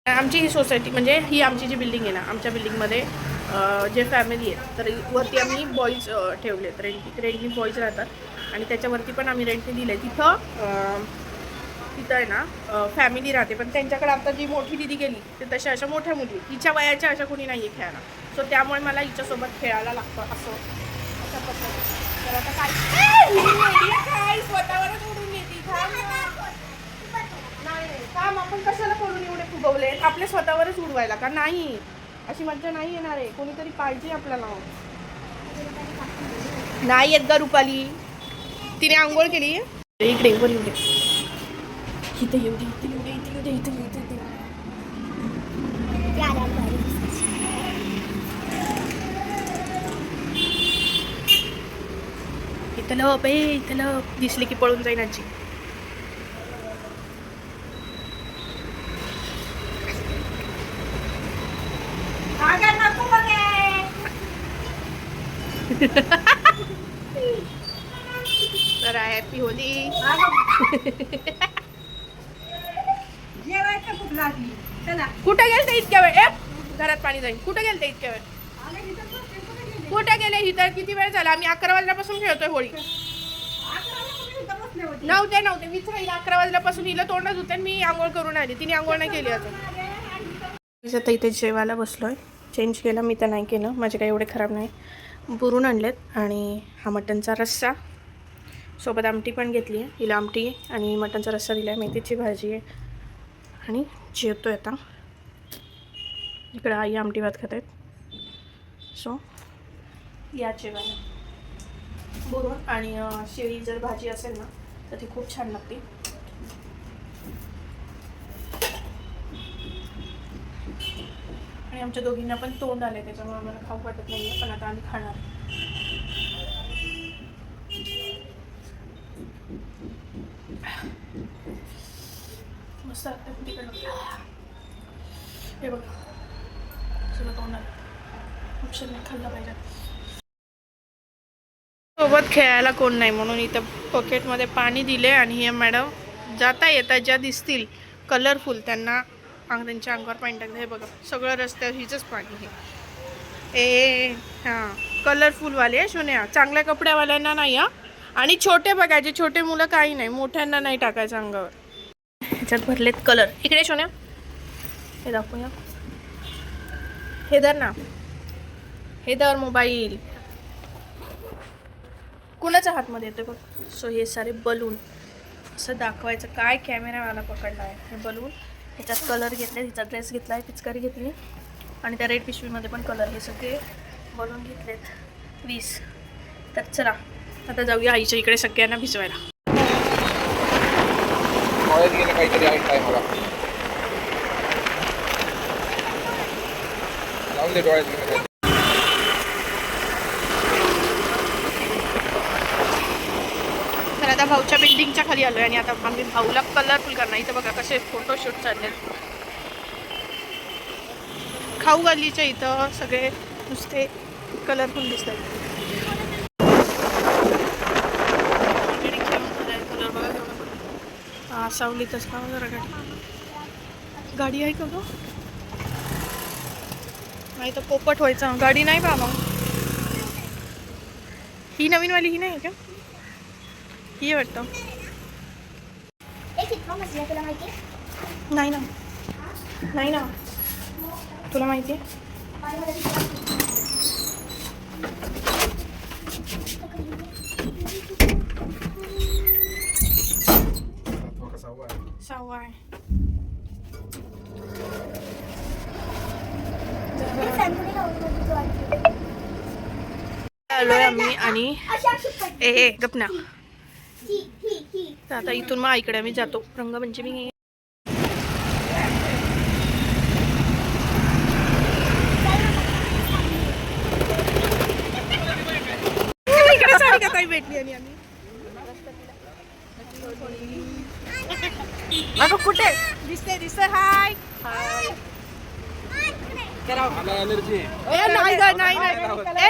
आमची ही सोसायटी म्हणजे ही आमची जी बिल्डिंग आहे ना, आमच्या बिल्डिंगमध्ये जे फॅमिली आहे तर वरती आम्ही बॉईज ठेवले आहेत. रेंटनी बॉईज राहतात आणि त्याच्यावरती पण आम्ही रेंटने दिलं आहे. तिथं आहे ना फॅमिली राहते, पण त्यांच्याकडे आता जी मोठी दिदी गेली ते तशा अशा मोठ्या मुली हिच्या वयाच्या अशा कोणी नाही आहे खेळायला. सो त्यामुळे मला हिच्यासोबत खेळायला लागतं असं अशा पद्धतीने. तर आता काय स्वतःवरच उडून येते नाही काम आपण कशाला करून एवढे फुगवले आपले स्वतःवरच उडवायला का नाही. अशी मज्जा नाही येणार आहे, कोणीतरी पाहिजे आपल्याला. नाही येत ग रुपाली, तिने आंघोळ केली. इकडे वर येऊ दे, इथे येऊ दे, इथे येऊ दे, इथे येऊ दे, इथे येऊ दे, इथे इथं लप आहे, इथं लप. दिसली की पळून जाईन आजी. तर हॅपी होली. कुठे गेलते इतक्या वेळ? घरात पाणी जाईल. कुठे गेलते इतक्या वेळ? कुठे गेले? इथं किती वेळ झाला? आम्ही 11 वाजल्यापासून खेळतोय होळी. नव्हते विचार 11 वाजल्यापासून हिला तोंडात होते. मी आंघोळ करून आली, तिने आंघोळ नाही केली अजून. आता इथे जेवायला बसलोय. चेंज केलं मी तर नाही केलं, माझे काही एवढे खराब नाही. बुरून आणलेत आणि हा मटणचा रस्सा सोबत आमटी पण घेतली आहे. हिला आमटी आणि मटणचा रस्सा दिला आहे. मेथीची भाजी आहे आणि जेवतोय आता. इकडे आई आमटी भात खात आहेत. सो या जेवायला. बुरून आणि शेळी जर भाजी असेल ना तर ती खूप छान लागते. आणि आमच्या दोघींना पण तोंड आले, त्याच्यामुळे आम्हाला खाऊ वाटत नाही आहे, पण आता आम्ही खाणार. मस्त लागतं तिकडं. हे बघा सगळं तोंड आलं. ऑप्शन नाही खाल्लं पाहिजे. सोबत खेळायला कोण नाही म्हणून इथं पॉकेटमध्ये पाणी दिले आणि हे मॅडम जाता येता ज्या दिसतील कलरफुल त्यांना त्यांच्या अंगावर पाणी टाकलं. हे बघा सगळं रस्त्यावर हिचंच पाणी हे. हां कलरफुलवाले आहे सोन्या, चांगल्या कपड्यावाल्यांना नाही. हां आणि छोटे बघायचे, छोटे मुलं काही नाही, मोठ्यांना नाही टाकायचं अंगावर. ह्याच्यात भरलेत कलर. इकडे सोन्या हे दाखवूया. हे धर ना, हे धर मोबाईल. कुणाच्या हातमध्ये येतो बघ. सो हे सारे बलून असं दाखवायचं काय कॅमेरावाला पकडला आहे. हे बलून ह्याच्यात कलर घेतले, तिचा ड्रेस घेतला आहे, पिचकारी घेतली आणि त्या रेड पिशवीमध्ये पण कलर. हे सगळे बलून घेतलेत 20. तर चला आता जाऊया आईच्या इकडे सगळ्यांना भिजवायला. काहीतरी आहे काय मला लावून दे डोळ्यात. तर आता भाऊच्या बिल्डिंगच्या खाली आलोय आणि आता आम्ही भाऊला कलरफुल करणार. इथं बघा कसे फोटोशूट चालले. खाऊ गल्लीच्या इथं सगळे नुसते कलरफुल दिसत आहेत. कलर बघा हा सावलीतच का जरा गाडी आहे का गं? नाही तर पोपट व्हायचा. गाडी नाही बा मग. ही नवीनवाली ही नाही का? ही वाटतं. नाही ना, नाही ना, तुला माहिती आहे? सहावा आहे. आलोय आम्ही आणि ए गपना. आता इथून मग आईकडे आम्ही जातो. रंगपंचमी भेटली आणि आम्ही अगं कुठे दिसते. हाय हाय.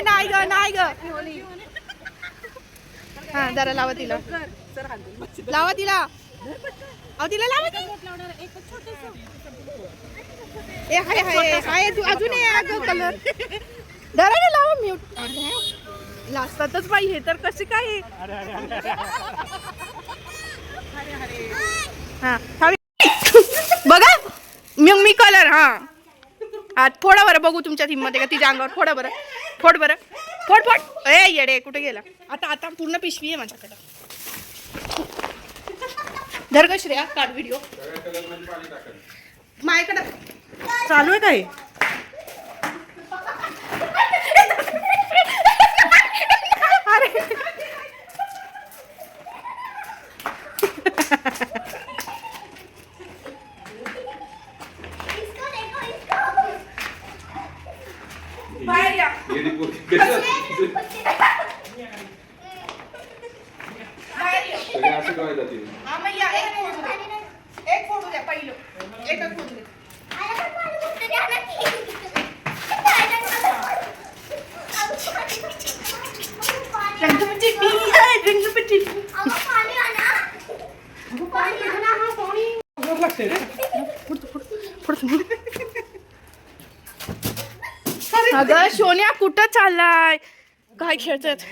नाही ग. हा जरा लावा तिला, लावा तिला. अहो तिला लावा. ए हाय हाय हाय तू अजून कलर दराने लावा म्यूट लाजतातच बाई हे तर कसे काय हा बघा मी कलर हा फोडा बरं बघू तुमच्या हिंमत आहे का तिच्या अंगावर फोडा बरं फोड बरं फोड फोड ए येडे कुठे गेला आता पूर्ण पिशवी आहे माझ्याकडं धर ग श्रेया काढ व्हिडिओ माझ्याकडं चालू आहे काय अरे बाहेर या हा मग या एक फोटो द्या पहिलं एकच फोटो द्या अगं सोन्या कुठं चाललाय काय खेळतात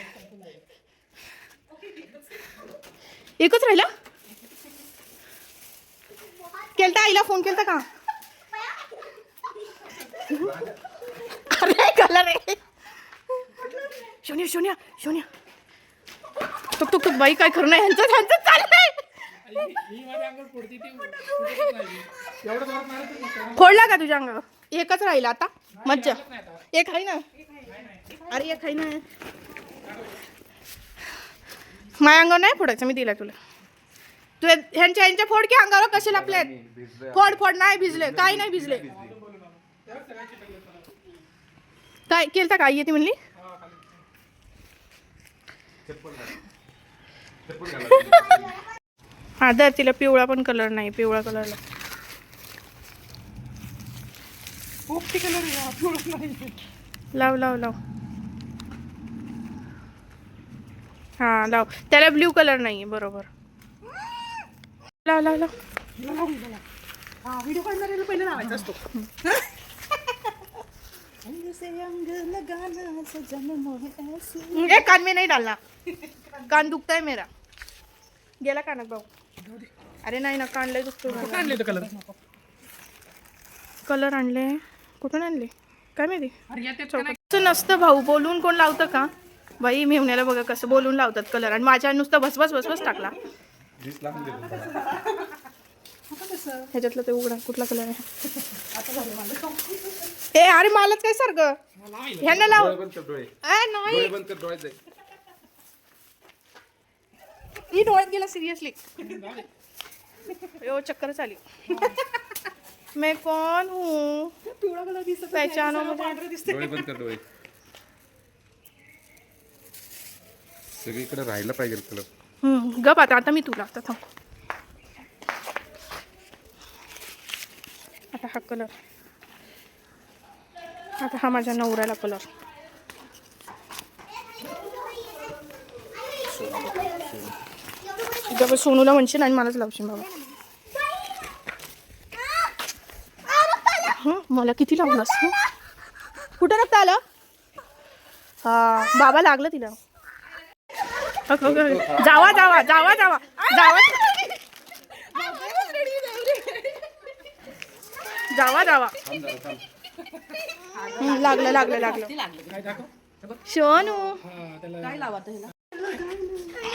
एकच राहिला केलता आईला फोन केलता का अरे कलर आहे सोन्या सोन्या सोन्या टुक टुक टुक बाई काय खरं नाही ह्यांचं चाललंय फोडला का तुझ्या अंगावर एकच राहिला आता मज्जा एक आहे ना अरे एक आहे ना माझ्या अंगावर नाही फोडायचं मी दिला तुला तू ह्यांच्या फोड की अंगावर कसे लापले फोड फोड नाही भिजले काय नाही भिजले काय केलता काय येते म्हणली हा दर तिला पिवळा पण कलर नाही पिवळा कलरला लाव लाव लाव हा लाव त्याला ब्ल्यू कलर नाही बरोबर लाव लाव लाव व्हिडिओ काढणाऱ्याला पहिला लावायचा असतो कान में नहीं डालना कान दुखता है मेरा गेला कानात भाऊ अरे नाही ना कान लय दुखतो आणले कलर कलर आणले कुठून आणले काय माहिती असं नसतं भाऊ बोलून कोण लावतं का बाई मेवण्याला बघा कसं बोलून लावतात कलर आणि माझ्या नुसतं बसबस बसबस टाकला ह्याच्यातलं ते उघडा कुठला कलर आहे ए अरे मलाच काय सारख ह्यांना लाव नाही ही डोळ्यात गेला सिरियसली यो चक्करच आली मैं कौन हूँ पहचानो मुझे सगळीकडे राहायला पाहिजे कलर गप आता मी तुला आता थांब आता हा कलर आता हा माझ्या नवऱ्याला कलर जब सोनूला म्हणशील आणि मलाच लावशील बाबा मला किती लावलास कुठं रक्त आलं हा बाबा लागलं तिला जावा जावा जावा जावा जावा जावा जावा लागलं लागलं लागलं शोनू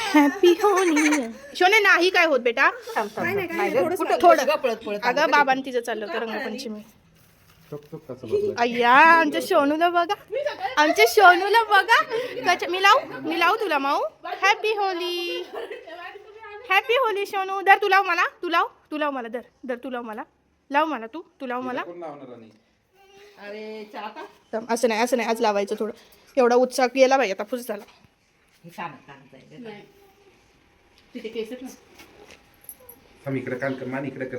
हॅपी होली शोने नाही काय होत बेटा थोडं अगं बाबांनी तिचं चाललं होतं रंगपंचमी अय्या आमच्या सोनूला बघा आमच्या सोनूला बघा मी लावू तुला माऊ हॅपी होली सोनू दर तू लाव मला तू लाव मला दर तू लाव मला लाव मला तू लाव मला असं नाही आज लावायचं थोडं एवढा उत्साह गेला बाई आता फुस झाला इकडे कान कर मान इकडे कर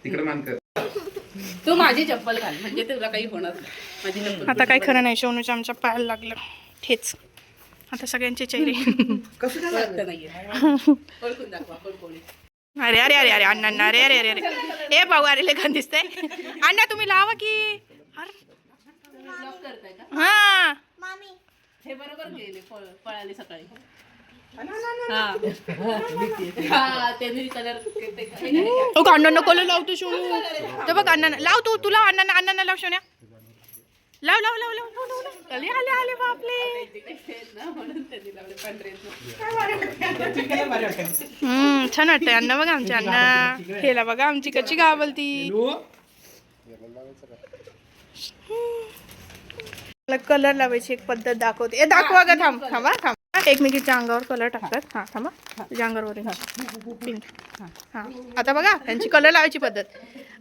तिकडे मान कर तू माझी चप्पल घाल म्हणजे तुला काही होणार नाही आता काय खरं नाही सोनूच्या आमच्या पायाला लागलं ठेच आता सगळ्यांचे चेहरे कसं काय नाहीये ओळखून दाखवा कोण कोणी अरे अरे अरे अरे अण्णा अरे अरे अरे अरे ए भाऊ अरे लेखन दिसतंय. अण्णा तुम्ही लावा की. ब्लॉक करताय का? हा हे बरोबर गेले पळाले सकाळी. हा त्यांनी कलर अण्णा कलर लावतो सोनू. तर बघ अण्णा लाव तू तुला अण्णा लाव सोन्या. लाव लाव लाव लाव लाव, लाव. आले आले आले बापले. म्हणून त्यांनी लावले पांढरे. छान वाटतंय अण्णा. बघा आमच्या अण्णा हेला बघा आमची कशी गावलती. मला कलर लावायची एक पद्धत दाखवते. दाखवा ग. थांब थांबा थांब. एकमेकीच्या अंगावर कलर टाकतात. हा थांबा. तुझ्या अंगावर पिंक. हा आता बघा त्यांची कलर लावायची पद्धत.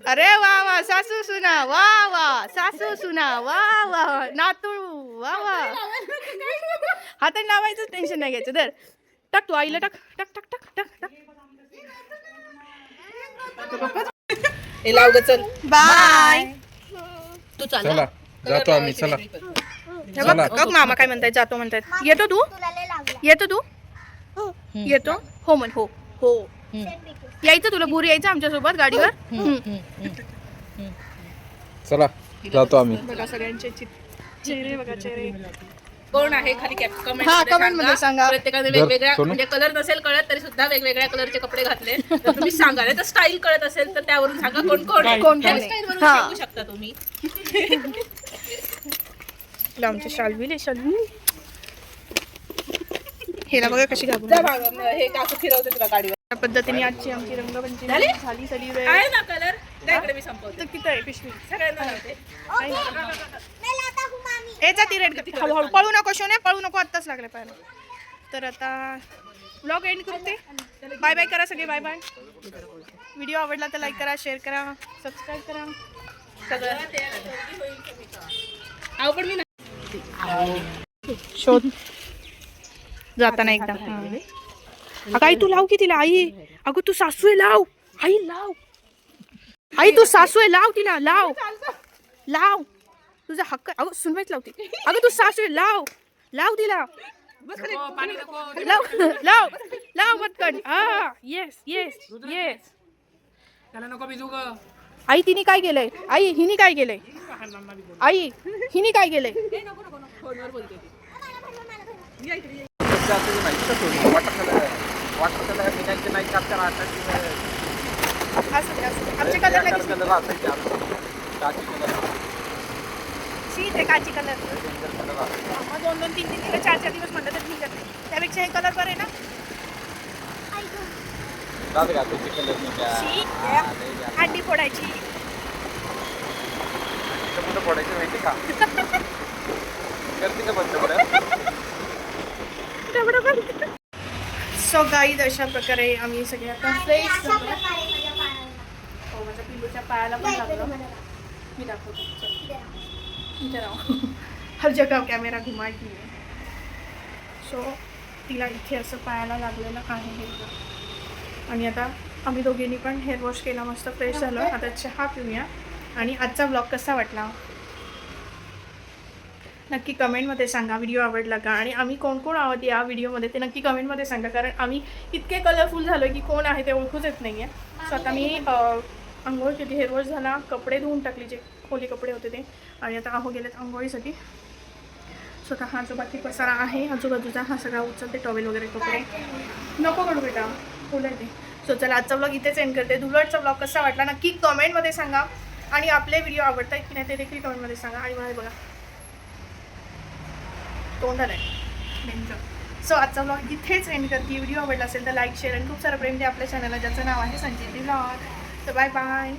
अरे वा वा सासू सुना वा वा सासू सुना वा वा नातू वा वा. हातात लावायचं टेन्शन नाही घ्यायचं. दर टाक तू आईला टाक टाक टाक टाक टाक टाक. हे लाव ग चल. बाय. तू चला चला जातो आम्ही. चला बघ मामा काय म्हणतायत. जातो म्हणतायत. येतो तू येतो तू येतो हो म्हण. हो हो यायचं तुला भूर यायचं आमच्यासोबत गाडीवर. चला जातो आम्ही. बघा सगळ्यांचे चेहरे बघा चेहरे. कोण आहे खाली कमेंट हा कमेंट मध्ये सांगा. प्रत्येकाने वेगवेगळ्या म्हणजे कलर नसेल कळत तरी सुद्धा वेगवेगळ्या कलरचे कपडे घातले तर तुम्ही सांगा. नाही तर स्टाईल कळत असेल तर त्यावरून सांगा कोण कोण आहे. कोण कोण आहे. हेअरस्टाईल वरून हा. सांगू शकता तुम्ही. आमचे शालवी शालवी हेला बघा कशी घाबरून. जा बाबा, हे काकू फिरवते तुला गाडीवर. त्या पद्धतीने आजची आमची रंगपंचमी झाली? झाली सली वेळ. आहे ना कलर त्याकडे मी संपवते. तर किती आहे पिशवी. सगळ्यांना लावते. ए जा ती रेड हळूहळू पळू नको शोने पळू नको. आत्ताच लागले पाहिजे. तर आता ब्लॉग एंड करते. बाय बाय करा सगळे. Bye bye. व्हिडिओ आवडला तर लाईक करा शेअर करा सबस्क्राईब करा सगळं आव पण मी शोध जाताना एकदा. अगं आई तू लाव की तिला. आई अगं तू सासू आहे लाव. आई लाव. आई तू सासू आहे लाव तिला. लाव लाव तुझा हक्क. अगं सुनवाईच लावते. अगं तू सासू आहे लाव. लाव तिला. लाव लाव लाव पटकन. हा येस येस येस. आई तिने काय केलंय. आई हिने काय केलंय. आई हिने काय केलंय. आमचे कलर शीट आहे काची कलर. दोन दोन तीन तीन दिवस 4 दिवस म्हणलं तर ठीक आहे. त्यापेक्षा हे कलर बरे ना. अंडी फोडायची. सो गाईज अशा प्रकारे आम्ही सगळे आता फ्रेश झालो. हो माझ्या पिल्लूच्या पायाला पण लागलं. मी दाखवतो. इथे राहू. हर जगह कॅमेरा घुमायची. सो तिला इथे असं पायाला लागलेलं आहे हे. आणि आता आम्ही दोघींनी पण हेअर वॉश केला. मस्त फ्रेश झालो. आता चहा पिऊया. आणि आजचा ब्लॉग कसा वाटला नक्की कमेंटमध्ये सांगा. व्हिडिओ आवडला का आणि आम्ही कोण कोण आहोत या व्हिडिओमध्ये ते नक्की कमेंटमध्ये सांगा. कारण आम्ही इतके कलरफुल झालो आहे की कोण आहे ते ओळखूच येत नाही आहे. सो आता मी आंघोळ केली. हेअर वॉश झाला. कपडे धुवून टाकले जे ओले कपडे होते ते. आणि आता आहो गेलेत आंघोळीसाठी. स्वतः हा जो बाकी पसारा आहे आजूबाजूचा हा सगळा उचलते. टॉवेल वगैरे कपडे नको करू बेटा फुलं ते. सो चला आजचा ब्लॉग इथेच एंड करते. धुलवडचा ब्लॉग कसा वाटला नक्की कमेंटमध्ये सांगा. आणि आपले व्हिडिओ आवडतात की नाही ते देखील कमेंटमध्ये सांगा. आणि मला बघा तोंडाला आहे डेंजर. सो आजचा ब्लॉग इथेच एंड करते. व्हिडिओ आवडला असेल तर लाईक शेअर आणि खूप सारं प्रेम द्या आपल्या चॅनलला ज्याचं नाव आहे संजीवनी ब्लॉग. तर बाय बाय.